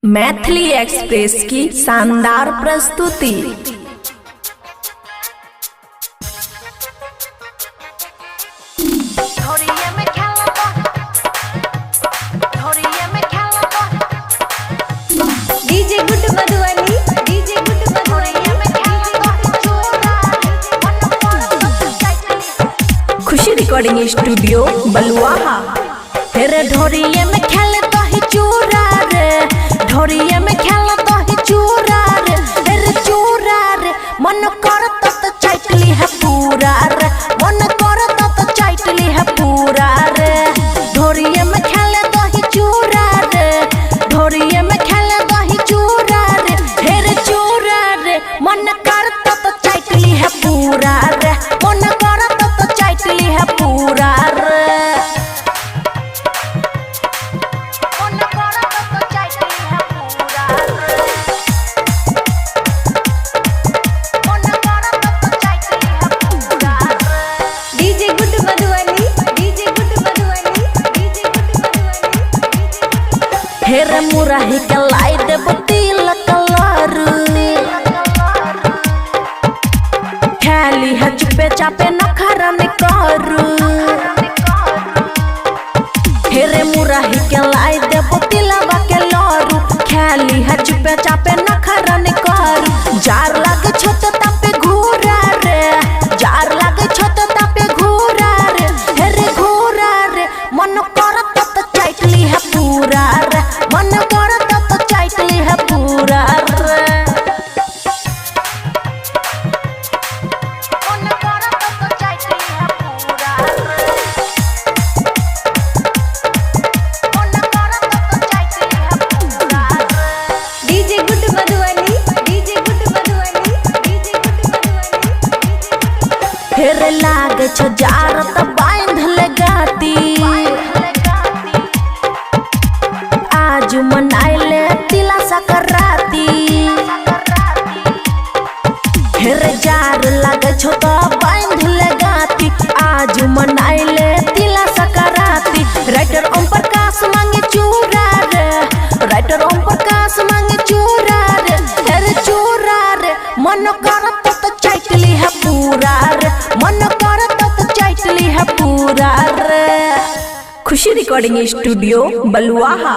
Maithili express की शानदार प्रस्तुति। DJ good Madhubani, DJ good Khushi recording studio Baluaha. तेरे ढोरिये में खेल तो ही चूरा रे, ढोरिये में खेल तो ही चूरा रे, तेरे चूरा रे मन करता तो चाटली है पूरा रे, मन करता तो चाटली है पूरा रे। ढोरिये में खेल तो ही चूरा रे, ढोरिये में खेल तो ही चूरा रे, तेरे चूरा रे मन करता तो चाटली है पूरा रे, मन करता तो चाटली है पूरा रे। DJ good Madhubani, DJ good Madhubani, DJ good Madhubani. हेरे मुराही के लाई देव तिल कलर, खाली है चुपे चापे नखरा ने करू। हेरे मुराही के लाई देव तिलवा के लरू, खाली है चुपे चापे नखरा ने करू। जार लागे छोट तापे घूरा रे, जार लागे छोट तापे घूरा रे, हेरे घूरा रे मन करता तो चाटली है पूरा रे, मन करता तो चाटली है पूरा रे। मन करता तो चाटली है पूरा रे, मन करता तो चाटली है पूरा रे। DJ good Madhubani, DJ good Madhubani, DJ good Madhubani. हेरे लागे छो जार त बांध ले गाती, आज मनाइले तिला सकराती। हेरे जार लागे छो त बांध ले गाती, आज मनाइले तिला सकराती। राइटर ओम प्रकाश मांगे चूरा रे, राइटर ओम प्रकाश मांगे चूरा रे, हेरे चूरा रे मन करता तो चाटली है पूरा रे, मन करता तो चाटली है पूरा रे। खुशी रिकॉर्डिंग स्टूडियो बलुआहा।